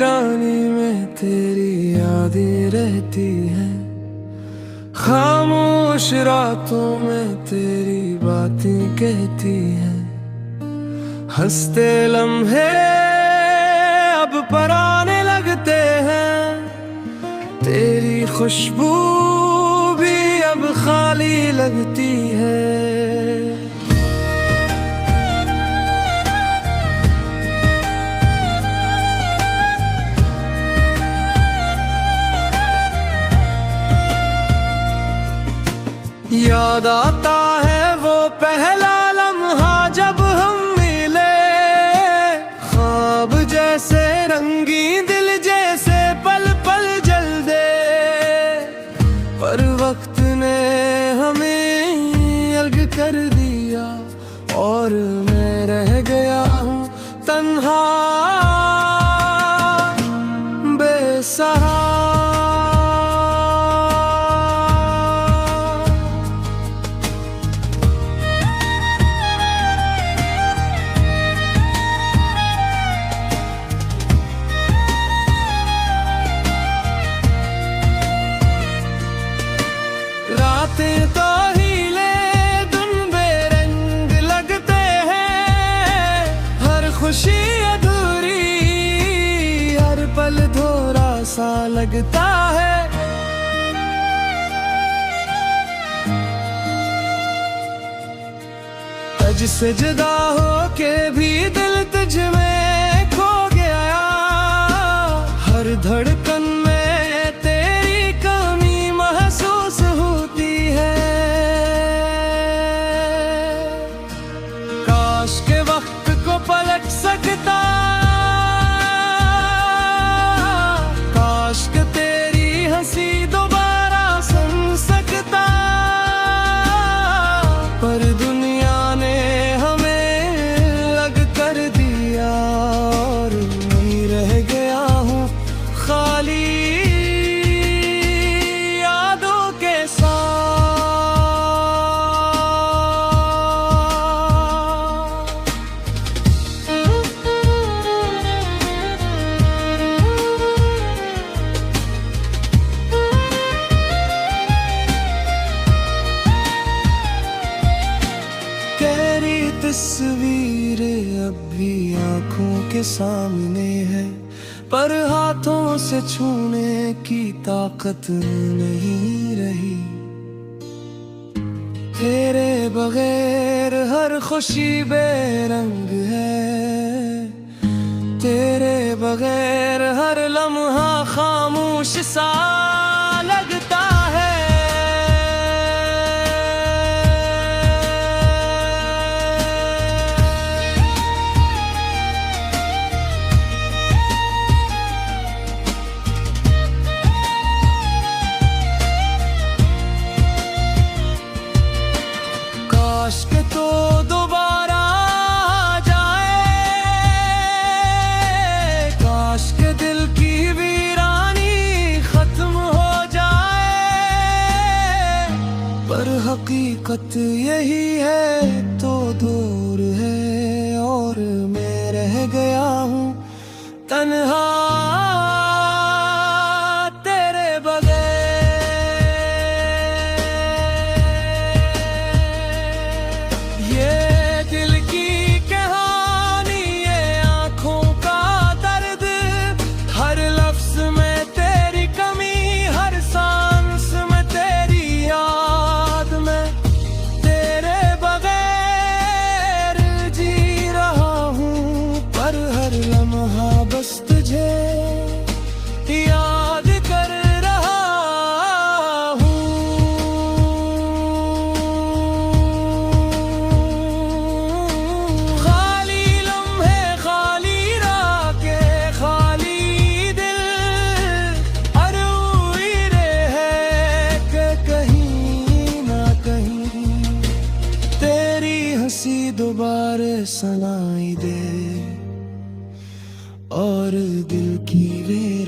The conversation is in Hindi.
वीरानी में तेरी यादें रहती हैं, खामोश रातों में तेरी बातें कहती हैं। हंसते लम्हे अब पराने लगते हैं, तेरी खुशबू भी अब खाली लगती है। याद आता है वो पहला लम्हा जब हम मिले, ख्वाब जैसे रंगीन दिल जैसे पल पल जल दे, पर वक्त ने हमें अलग कर दिया और मैं रह गया हूँ तन्हा बेसहारा। रातें तो हीले दिन बेरंग लगते हैं, हर खुशी अधूरी हर पल थोड़ा सा लगता है। तुझसे जुदा हो के भी दिल तुझ में खो गया, हर धड़कन में तेरी कमी महसूस होती है। काश के वक्त को पलट सकता, काश के तेरी हंसी दोबारा सुन सकता, पर दुनिया ने हमें अलग कर दिया और मैं रह गया हूँ खाली यादों के साथ। तेरी तस्वीर अब भी आंखों के सामने है, पर हाथों से छूने की ताकत नहीं रही। तेरे बगैर हर खुशी बेरंग है, तेरे बगैर हर लम्हा खामोश सा लगता है। काश के तो दोबारा आ जाए, काश के दिल की वीरानी खत्म हो जाए, पर हकीकत यही है तो दूर है और मैं रह गया हूँ तन्हा तेरे बगैर। बस तुझे याद कर रहा हूँ, खाली लम्हे खाली रातें खाली दिल, अरूई है कि कहीं ना कहीं तेरी हंसी दोबारा सुनाई दे और दिल की वे